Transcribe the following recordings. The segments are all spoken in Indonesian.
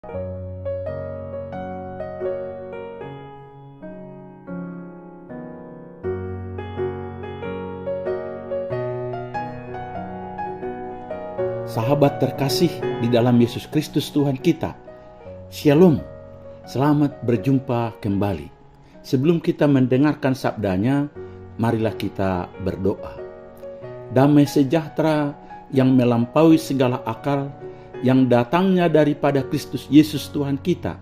Sahabat terkasih di dalam Yesus Kristus Tuhan kita, Shalom, selamat berjumpa kembali. Sebelum kita mendengarkan sabdanya, marilah kita berdoa. Damai sejahtera yang melampaui segala akal, yang datangnya daripada Kristus Yesus Tuhan kita,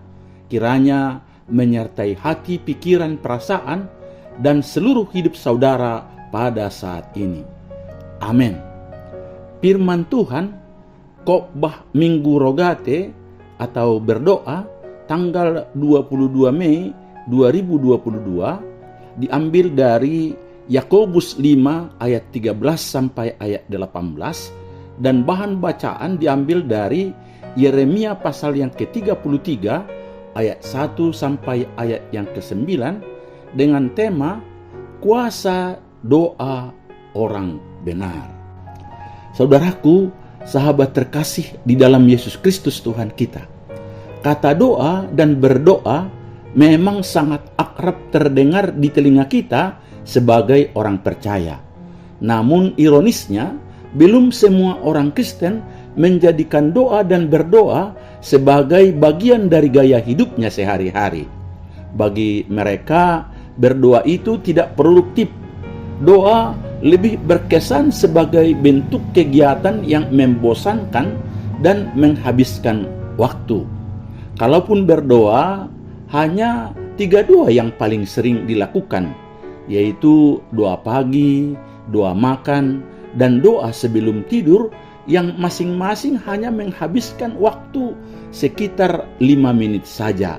kiranya menyertai hati, pikiran, perasaan, dan seluruh hidup saudara pada saat ini. Amin. Firman Tuhan, Khotbah Minggu Rogate atau berdoa tanggal 22 Mei 2022 diambil dari Yakobus 5 ayat 13 sampai ayat 18 dan bahan bacaan diambil dari Yeremia pasal yang ke-33 ayat 1 sampai ayat yang ke-9 dengan tema kuasa doa orang benar. Saudaraku, sahabat terkasih di dalam Yesus Kristus Tuhan kita, kata doa dan berdoa memang sangat akrab terdengar di telinga kita sebagai orang percaya. Namun ironisnya, belum semua orang Kristen menjadikan doa dan berdoa sebagai bagian dari gaya hidupnya sehari-hari. Bagi mereka, berdoa itu tidak produktif. Doa lebih berkesan sebagai bentuk kegiatan yang membosankan dan menghabiskan waktu. Kalaupun berdoa, hanya 3 doa yang paling sering dilakukan, yaitu doa pagi, doa makan, dan doa sebelum tidur yang masing-masing hanya menghabiskan waktu sekitar 5 menit saja.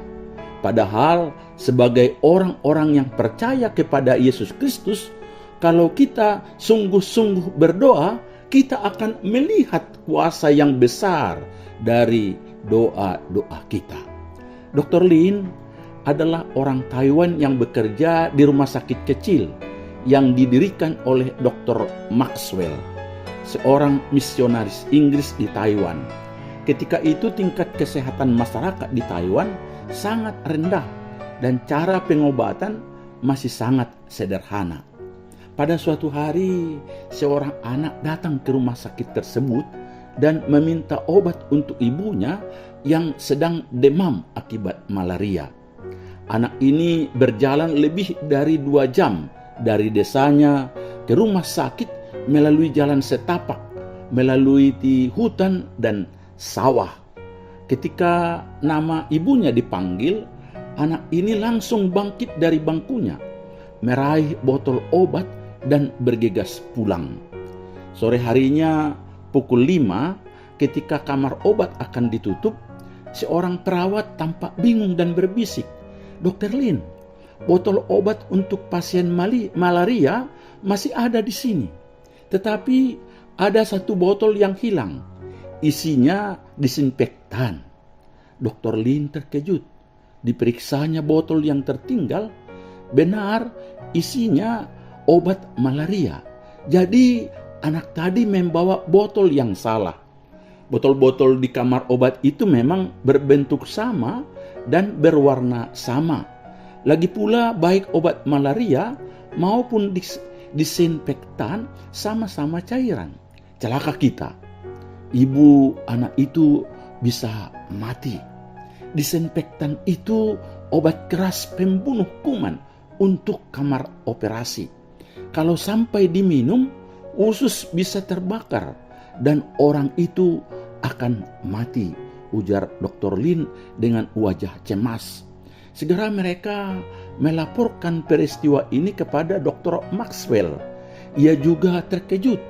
Padahal sebagai orang-orang yang percaya kepada Yesus Kristus, kalau kita sungguh-sungguh berdoa, kita akan melihat kuasa yang besar dari doa-doa kita. Dr. Lin adalah orang Taiwan yang bekerja di rumah sakit kecil yang didirikan oleh Dr. Maxwell, seorang misionaris Inggris di Taiwan. Ketika itu tingkat kesehatan masyarakat di Taiwan sangat rendah dan cara pengobatan masih sangat sederhana. Pada suatu hari, seorang anak datang ke rumah sakit tersebut dan meminta obat untuk ibunya yang sedang demam akibat malaria. Anak ini berjalan lebih dari 2 jam dari desanya ke rumah sakit melalui jalan setapak, melalui di hutan dan sawah. Ketika nama ibunya dipanggil, anak ini langsung bangkit dari bangkunya, meraih botol obat dan bergegas pulang. Sore harinya pukul 5, ketika kamar obat akan ditutup, seorang perawat tampak bingung dan berbisik, "Dr. Lin, botol obat untuk pasien malaria masih ada di sini. Tetapi ada 1 botol yang hilang. Isinya disinfektan." Dr. Lin terkejut. Diperiksanya botol yang tertinggal, benar isinya obat malaria. Jadi anak tadi membawa botol yang salah. Botol-botol di kamar obat itu memang berbentuk sama dan berwarna sama. Lagi pula baik obat malaria maupun disinfektan sama-sama cairan. Celaka kita. Ibu anak itu bisa mati. Disinfektan itu obat keras pembunuh kuman untuk kamar operasi. Kalau sampai diminum, usus bisa terbakar dan orang itu akan mati, ujar Dr. Lin dengan wajah cemas. Segera mereka melaporkan peristiwa ini kepada Dr. Maxwell. Ia juga terkejut.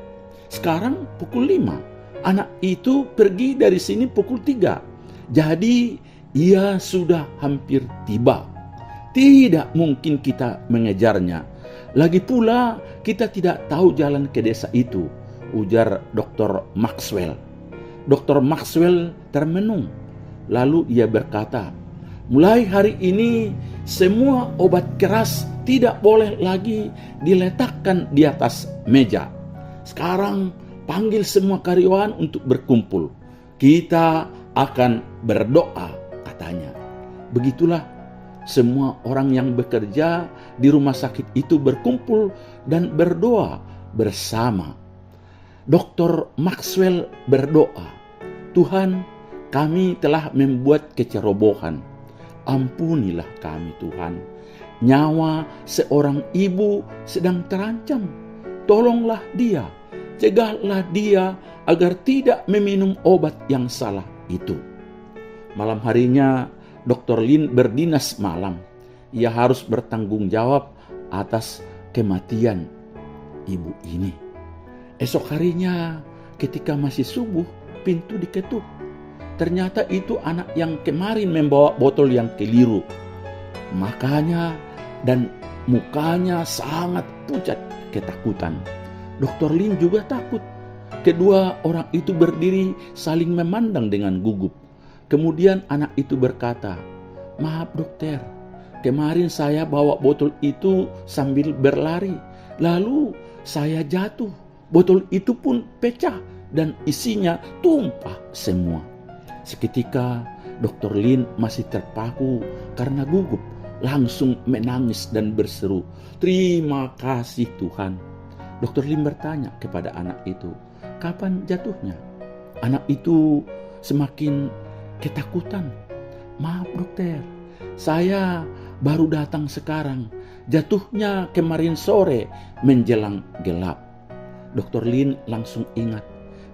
Sekarang pukul 5, anak itu pergi dari sini pukul 3. Jadi ia sudah hampir tiba. Tidak mungkin kita mengejarnya. Lagi pula kita tidak tahu jalan ke desa itu, ujar Dr. Maxwell. Dr. Maxwell termenung. Lalu ia berkata, "Mulai hari ini semua obat keras tidak boleh lagi diletakkan di atas meja. Sekarang panggil semua karyawan untuk berkumpul. Kita akan berdoa katanya. Begitulah semua orang yang bekerja di rumah sakit itu berkumpul dan berdoa bersama. Dr. Maxwell berdoa, "Tuhan, kami telah membuat kecerobohan. Ampunilah kami Tuhan. Nyawa seorang ibu sedang terancam. Tolonglah dia, cegahlah dia agar tidak meminum obat yang salah itu." Malam harinya Dr. Lin berdinas malam. Ia harus bertanggung jawab atas kematian ibu ini. Esok harinya ketika masih subuh, pintu diketuk. Ternyata itu anak yang kemarin membawa botol yang keliru. Makanya dan mukanya sangat pucat ketakutan. Dr. Lin juga takut. Kedua orang itu berdiri saling memandang dengan gugup. Kemudian anak itu berkata, "Maaf dokter, kemarin saya bawa botol itu sambil berlari. Lalu saya jatuh. Botol itu pun pecah dan isinya tumpah semua." Seketika Dr. Lin masih terpaku karena gugup, langsung menangis dan berseru, "Terima kasih Tuhan." Dr. Lin bertanya kepada anak itu, "Kapan jatuhnya?" Anak itu semakin ketakutan. "Maaf dokter, saya baru datang sekarang. Jatuhnya kemarin sore menjelang gelap." Dr. Lin langsung ingat,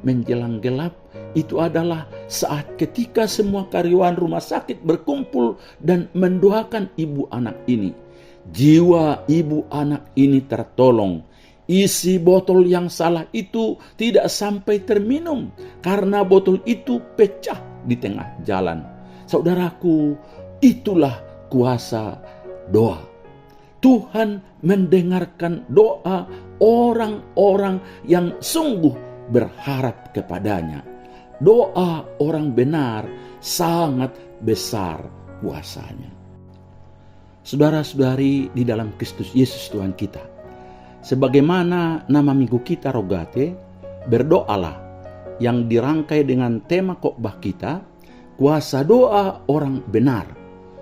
menjelang gelap itu adalah saat ketika semua karyawan rumah sakit berkumpul dan mendoakan ibu anak ini. Jiwa ibu anak ini tertolong. Isi botol yang salah itu tidak sampai terminum karena botol itu pecah di tengah jalan. Saudaraku, itulah kuasa doa. Tuhan mendengarkan doa orang-orang yang sungguh berharap kepadanya. Doa orang benar sangat besar kuasanya. Saudara-saudari di dalam Kristus Yesus Tuhan kita, sebagaimana nama minggu kita Rogate, berdoalah, yang dirangkai dengan tema khotbah kita, kuasa doa orang benar,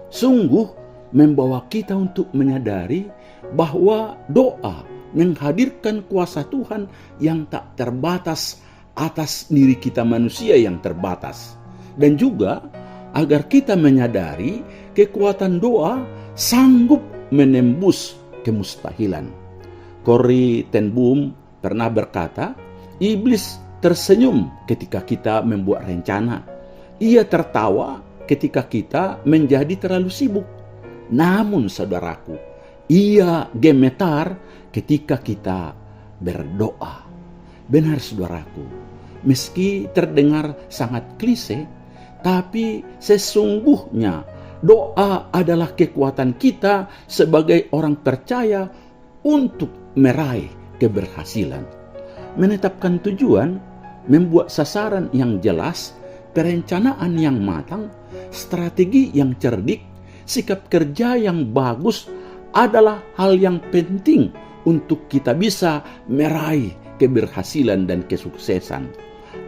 sungguh membawa kita untuk menyadari bahwa doa menghadirkan kuasa Tuhan yang tak terbatas atas diri kita manusia yang terbatas. Dan juga agar kita menyadari kekuatan doa sanggup menembus kemustahilan. Corrie ten Boom pernah berkata, iblis tersenyum ketika kita membuat rencana. Ia tertawa ketika kita menjadi terlalu sibuk. Namun saudaraku, ia gemetar ketika kita berdoa. Benar saudaraku, meski terdengar sangat klise, tapi sesungguhnya doa adalah kekuatan kita sebagai orang percaya untuk meraih keberhasilan. Menetapkan tujuan, membuat sasaran yang jelas, perencanaan yang matang, strategi yang cerdik, sikap kerja yang bagus adalah hal yang penting untuk kita bisa meraih keberhasilan dan kesuksesan.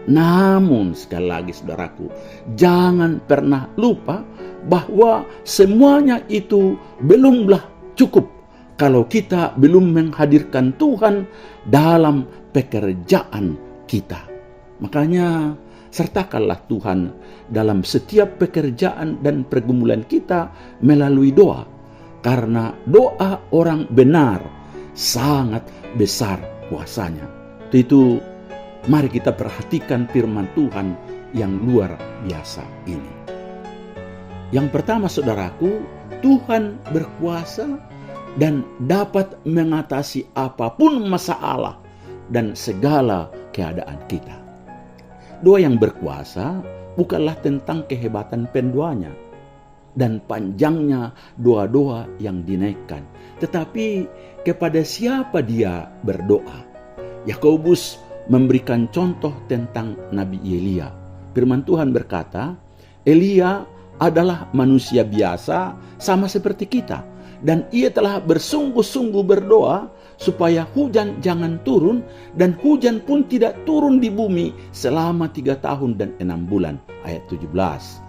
Namun sekali lagi saudaraku, jangan pernah lupa bahwa semuanya itu belumlah cukup kalau kita belum menghadirkan Tuhan dalam pekerjaan kita. Makanya sertakanlah Tuhan dalam setiap pekerjaan dan pergumulan kita melalui doa, karena doa orang benar sangat besar kuasanya. Itu mari kita perhatikan firman Tuhan yang luar biasa ini. Yang pertama saudaraku, Tuhan berkuasa dan dapat mengatasi apapun masalah dan segala keadaan kita. Doa yang berkuasa bukanlah tentang kehebatan pendoanya dan panjangnya doa-doa yang dinaikkan, tetapi kepada siapa dia berdoa. Yakobus memberikan contoh tentang Nabi Elia. Firman Tuhan berkata, Elia adalah manusia biasa sama seperti kita, dan ia telah bersungguh-sungguh berdoa supaya hujan jangan turun, dan hujan pun tidak turun di bumi selama 3 tahun dan 6 bulan. Ayat 17.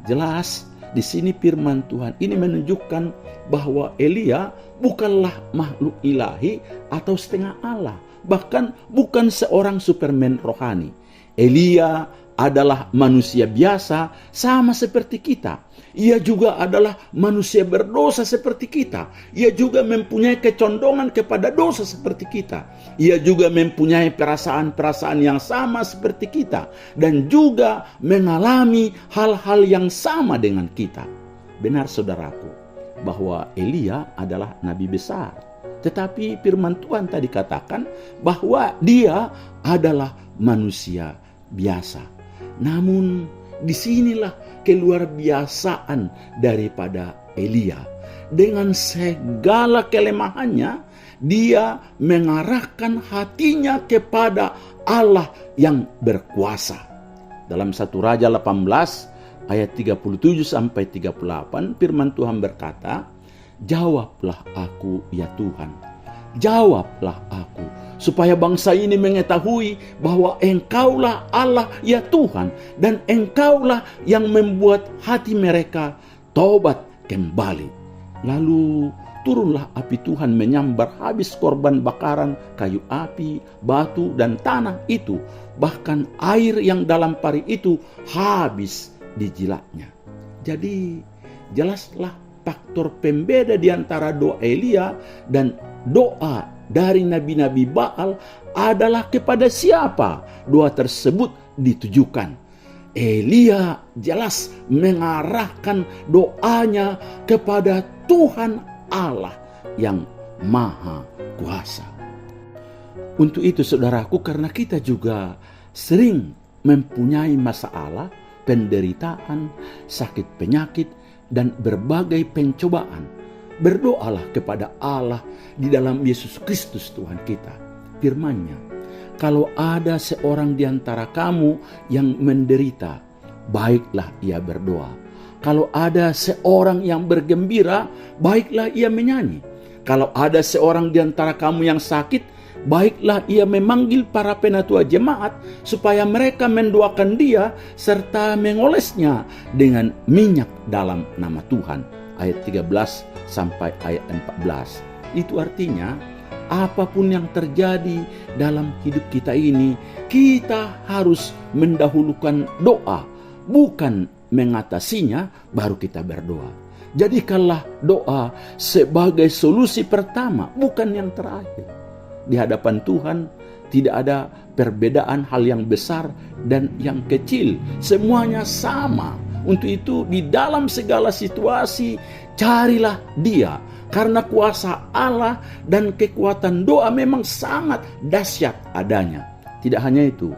Jelas Di sini firman Tuhan ini menunjukkan bahwa Elia bukanlah makhluk ilahi atau setengah Allah, bahkan bukan seorang superman rohani. Elia adalah manusia biasa sama seperti kita. Ia juga adalah manusia berdosa seperti kita. Ia juga mempunyai kecondongan kepada dosa seperti kita. Ia juga mempunyai perasaan-perasaan yang sama seperti kita. Dan juga mengalami hal-hal yang sama dengan kita. Benar saudaraku, bahwa Elia adalah nabi besar. Tetapi firman Tuhan tadi katakan bahwa dia adalah manusia biasa. Namun disinilah keluarbiasaan daripada Elia. Dengan segala kelemahannya, dia mengarahkan hatinya kepada Allah yang berkuasa. Dalam 1 Raja 18 ayat 37 sampai 38 firman Tuhan berkata, "Jawablah aku ya Tuhan, jawablah aku, supaya bangsa ini mengetahui bahwa Engkaulah Allah ya Tuhan, dan Engkaulah yang membuat hati mereka tobat kembali." Lalu turunlah api Tuhan menyambar habis korban bakaran, kayu api, batu, dan tanah itu. Bahkan air yang dalam pari itu habis dijilatnya. Jadi jelaslah faktor pembeda di antara doa Elia dan doa dari nabi-nabi Baal adalah kepada siapa doa tersebut ditujukan. Elia jelas mengarahkan doanya kepada Tuhan Allah yang Maha Kuasa. Untuk itu saudaraku, karena kita juga sering mempunyai masalah, penderitaan, sakit penyakit, dan berbagai pencobaan, berdoalah kepada Allah di dalam Yesus Kristus Tuhan kita. Firman-Nya, kalau ada seorang di antara kamu yang menderita, baiklah ia berdoa. Kalau ada seorang yang bergembira, baiklah ia menyanyi. Kalau ada seorang di antara kamu yang sakit, baiklah ia memanggil para penatua jemaat supaya mereka mendoakan dia serta mengolesnya dengan minyak dalam nama Tuhan. Ayat 13 sampai ayat 14. Itu artinya apapun yang terjadi dalam hidup kita ini, kita harus mendahulukan doa, bukan mengatasinya baru kita berdoa. Jadikanlah doa sebagai solusi pertama, bukan yang terakhir. Di hadapan Tuhan tidak ada perbedaan hal yang besar dan yang kecil. Semuanya sama. Untuk itu di dalam segala situasi carilah Dia. Karena kuasa Allah dan kekuatan doa memang sangat dahsyat adanya. Tidak hanya itu.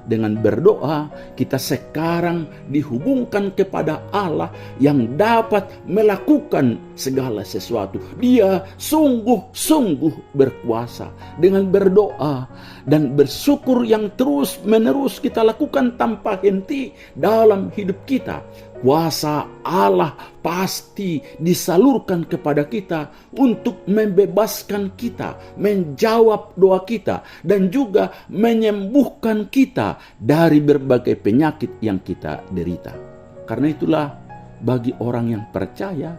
Dengan berdoa, kita sekarang dihubungkan kepada Allah yang dapat melakukan segala sesuatu. Dia sungguh-sungguh berkuasa. Dengan berdoa dan bersyukur yang terus-menerus kita lakukan tanpa henti dalam hidup kita, kuasa Allah pasti disalurkan kepada kita untuk membebaskan kita, menjawab doa kita, dan juga menyembuhkan kita dari berbagai penyakit yang kita derita. Karena itulah bagi orang yang percaya,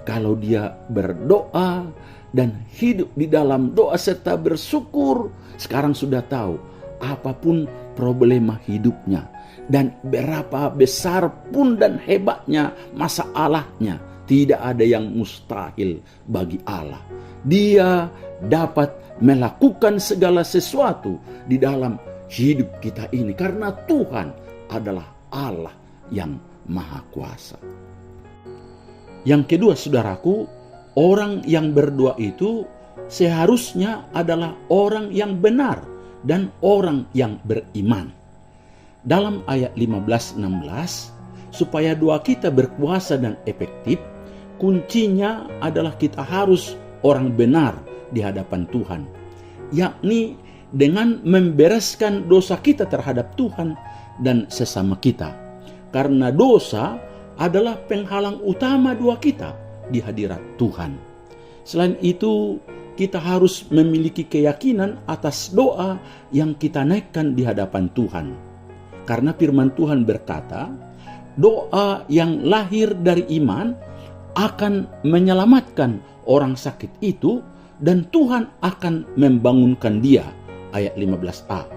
kalau dia berdoa dan hidup di dalam doa serta bersyukur, sekarang sudah tahu apapun problema hidupnya, dan berapa besar pun dan hebatnya masalahnya, tidak ada yang mustahil bagi Allah. Dia dapat melakukan segala sesuatu di dalam hidup kita ini karena Tuhan adalah Allah yang Maha Kuasa. Yang kedua saudaraku, orang yang berdoa itu seharusnya adalah orang yang benar dan orang yang beriman. Dalam ayat 15-16, supaya doa kita berkuasa dan efektif, kuncinya adalah kita harus orang benar di hadapan Tuhan, yakni dengan membereskan dosa kita terhadap Tuhan dan sesama kita. Karena dosa adalah penghalang utama doa kita di hadirat Tuhan. Selain itu, kita harus memiliki keyakinan atas doa yang kita naikkan di hadapan Tuhan. Karena firman Tuhan berkata, doa yang lahir dari iman akan menyelamatkan orang sakit itu dan Tuhan akan membangunkan dia. Ayat 15a.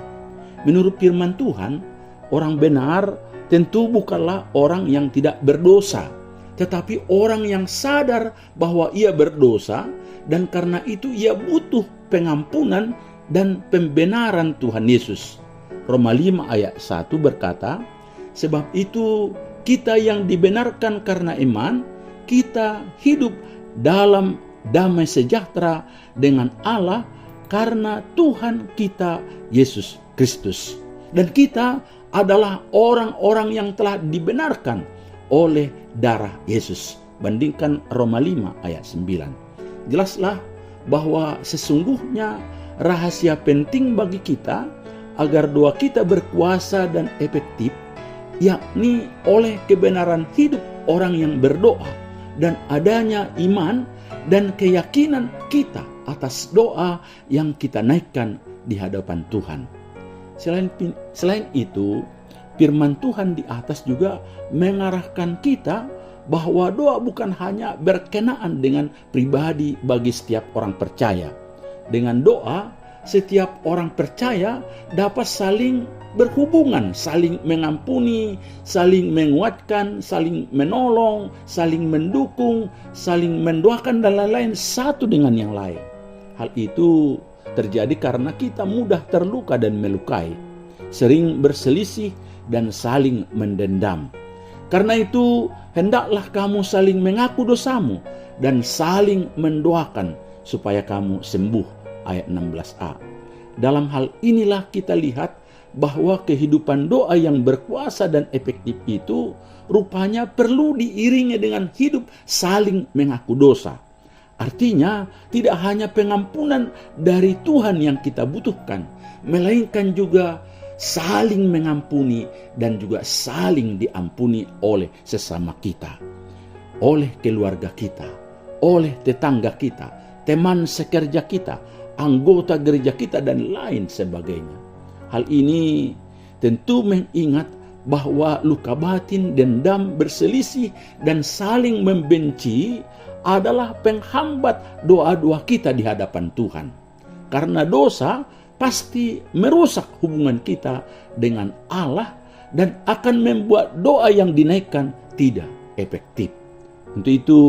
Menurut firman Tuhan, orang benar tentu bukanlah orang yang tidak berdosa, tetapi orang yang sadar bahwa ia berdosa dan karena itu ia butuh pengampunan dan pembenaran Tuhan Yesus. Roma 5 ayat 1 berkata, sebab itu kita yang dibenarkan karena iman, kita hidup dalam damai sejahtera dengan Allah karena Tuhan kita Yesus Kristus. Dan kita adalah orang-orang yang telah dibenarkan oleh darah Yesus. Bandingkan Roma 5 ayat 9. Jelaslah bahwa sesungguhnya rahasia penting bagi kita agar doa kita berkuasa dan efektif, yakni oleh kebenaran hidup orang yang berdoa dan adanya iman dan keyakinan kita atas doa yang kita naikkan di hadapan Tuhan. Selain itu, firman Tuhan di atas juga mengarahkan kita bahwa doa bukan hanya berkenaan dengan pribadi bagi setiap orang percaya. Dengan doa, setiap orang percaya dapat saling berhubungan, saling mengampuni, saling menguatkan, saling menolong, saling mendukung, saling mendoakan dan lain-lain satu dengan yang lain. Hal itu terjadi karena kita mudah terluka dan melukai, sering berselisih dan saling mendendam. Karena itu, hendaklah kamu saling mengaku dosamu dan saling mendoakan supaya kamu sembuh. Ayat 16a. Dalam hal inilah kita lihat bahwa kehidupan doa yang berkuasa dan efektif itu rupanya perlu diiringi dengan hidup saling mengaku dosa. Artinya, tidak hanya pengampunan dari Tuhan yang kita butuhkan, melainkan juga saling mengampuni dan juga saling diampuni oleh sesama kita, oleh keluarga kita, oleh tetangga kita, teman sekerja kita, anggota gereja kita, dan lain sebagainya. Hal ini tentu mengingat bahwa luka batin, dendam, berselisih, dan saling membenci adalah penghambat doa-doa kita di hadapan Tuhan. Karena dosa pasti merusak hubungan kita dengan Allah dan akan membuat doa yang dinaikkan tidak efektif. Untuk itu,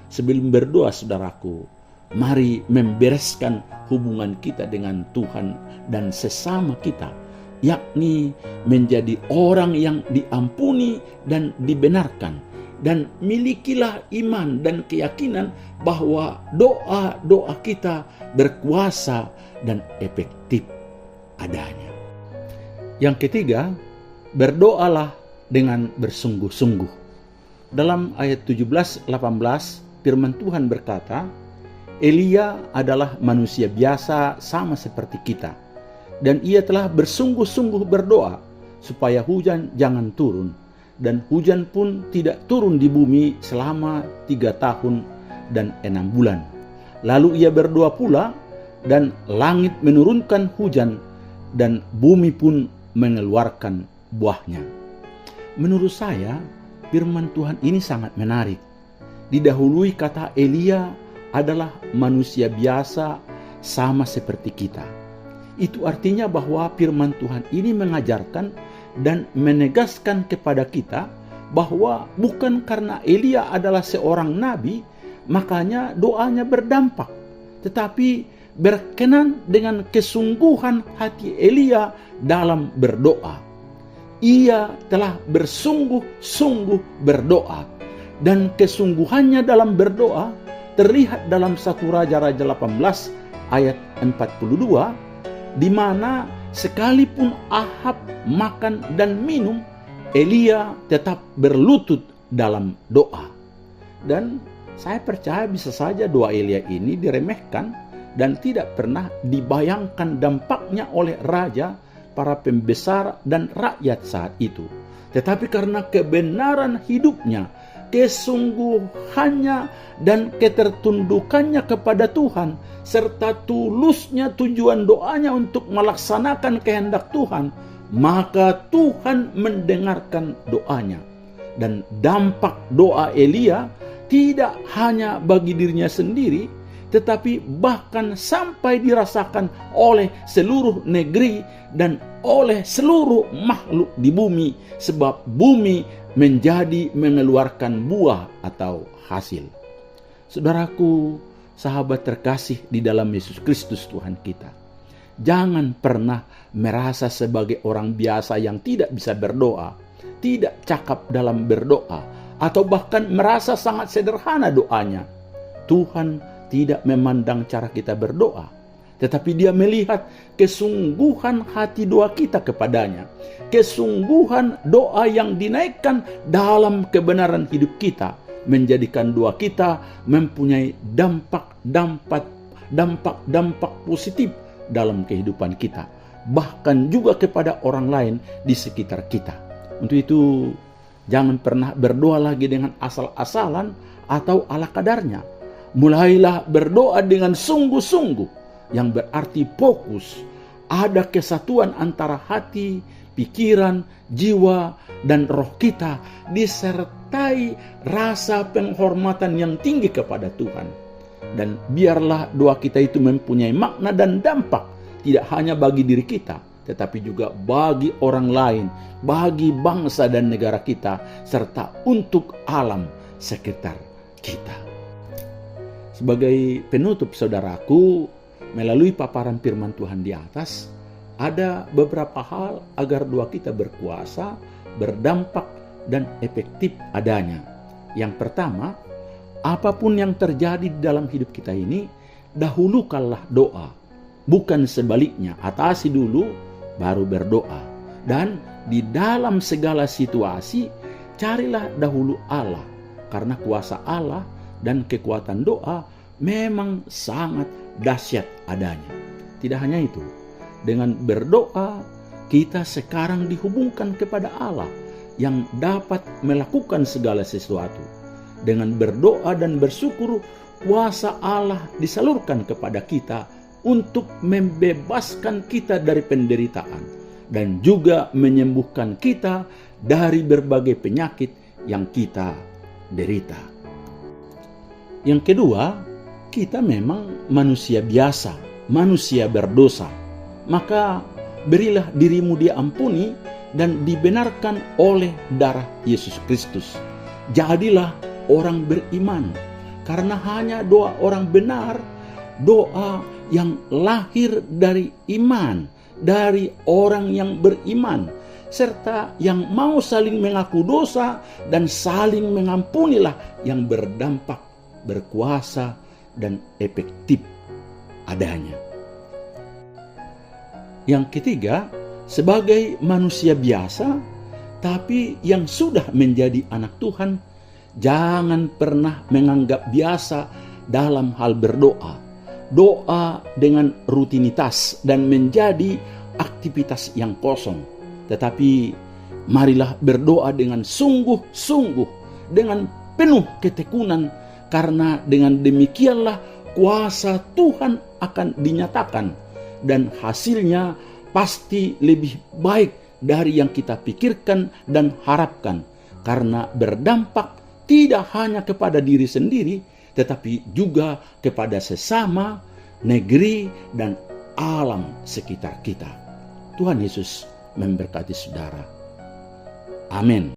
sebelum berdoa saudaraku, mari membereskan hubungan kita dengan Tuhan dan sesama kita, yakni menjadi orang yang diampuni dan dibenarkan. Dan milikilah iman dan keyakinan bahwa doa-doa kita berkuasa dan efektif adanya. Yang ketiga, berdoalah dengan bersungguh-sungguh. Dalam ayat 17-18, firman Tuhan berkata, Elia adalah manusia biasa sama seperti kita, dan ia telah bersungguh-sungguh berdoa supaya hujan jangan turun, dan hujan pun tidak turun di bumi selama 3 tahun dan 6 bulan. Lalu ia berdoa pula, dan langit menurunkan hujan, dan bumi pun mengeluarkan buahnya. Menurut saya, firman Tuhan ini sangat menarik. Didahului kata Elia adalah manusia biasa sama seperti kita. Itu artinya bahwa firman Tuhan ini mengajarkan dan menegaskan kepada kita bahwa bukan karena Elia adalah seorang nabi, makanya doanya berdampak, tetapi berkenan dengan kesungguhan hati Elia dalam berdoa. Ia telah bersungguh-sungguh berdoa, dan kesungguhannya dalam berdoa terlihat dalam 1 Raja-Raja 18 ayat 42, di mana sekalipun Ahab makan dan minum, Elia tetap berlutut dalam doa. Dan saya percaya bisa saja doa Elia ini diremehkan dan tidak pernah dibayangkan dampaknya oleh raja, para pembesar, dan rakyat saat itu. Tetapi karena kebenaran hidupnya, kesungguhannya, dan ketertundukannya kepada Tuhan, serta tulusnya tujuan doanya untuk melaksanakan kehendak Tuhan, maka Tuhan mendengarkan doanya. dan dampak doa Elia tidak hanya bagi dirinya sendiri, tetapi bahkan sampai dirasakan oleh seluruh negeri dan oleh seluruh makhluk di bumi, sebab bumi menjadi mengeluarkan buah atau hasil. Saudaraku, sahabat terkasih di dalam Yesus Kristus Tuhan kita, jangan pernah merasa sebagai orang biasa yang tidak bisa berdoa, tidak cakap dalam berdoa, atau bahkan merasa sangat sederhana doanya. Tuhan tidak memandang cara kita berdoa, tetapi Dia melihat kesungguhan hati doa kita kepadanya, kesungguhan doa yang dinaikkan dalam kebenaran hidup kita, menjadikan doa kita mempunyai dampak positif dalam kehidupan kita, bahkan juga kepada orang lain di sekitar kita. Untuk itu, jangan pernah berdoa lagi dengan asal-asalan atau ala kadarnya. Mulailah berdoa dengan sungguh-sungguh, yang berarti fokus, ada kesatuan antara hati, pikiran, jiwa, dan roh kita, disertai rasa penghormatan yang tinggi kepada Tuhan. Dan biarlah doa kita itu mempunyai makna dan dampak, tidak hanya bagi diri kita, tetapi juga bagi orang lain, bagi bangsa dan negara kita, serta untuk alam sekitar kita. Sebagai penutup, saudaraku, melalui paparan firman Tuhan di atas, ada beberapa hal agar doa kita berkuasa, berdampak, dan efektif adanya. Yang pertama, apapun yang terjadi di dalam hidup kita ini, dahulukanlah doa. Bukan sebaliknya, atasi dulu, baru berdoa. Dan di dalam segala situasi, carilah dahulu Allah. Karena kuasa Allah dan kekuatan doa memang sangat dahsyat adanya. Tidak hanya itu, dengan berdoa kita sekarang dihubungkan kepada Allah yang dapat melakukan segala sesuatu. Dengan berdoa dan bersyukur, kuasa Allah disalurkan kepada kita untuk membebaskan kita dari penderitaan dan juga menyembuhkan kita dari berbagai penyakit yang kita derita. Yang kedua, kita memang manusia biasa, manusia berdosa. Maka berilah dirimu diampuni dan dibenarkan oleh darah Yesus Kristus. Jadilah orang beriman, karena hanya doa orang benar, doa yang lahir dari iman, dari orang yang beriman, serta yang mau saling mengaku dosa dan saling mengampunilah yang berdampak, berkuasa, dan efektif adanya. Yang ketiga, sebagai manusia biasa, tapi yang sudah menjadi anak Tuhan, jangan pernah menganggap biasa dalam hal berdoa. Doa dengan rutinitas dan menjadi aktivitas yang kosong. Tetapi marilah berdoa dengan sungguh-sungguh, dengan penuh ketekunan, karena dengan demikianlah kuasa Tuhan akan dinyatakan dan hasilnya pasti lebih baik dari yang kita pikirkan dan harapkan, karena berdampak tidak hanya kepada diri sendiri, tetapi juga kepada sesama, negeri, dan alam sekitar kita. Tuhan Yesus memberkati saudara. Amin.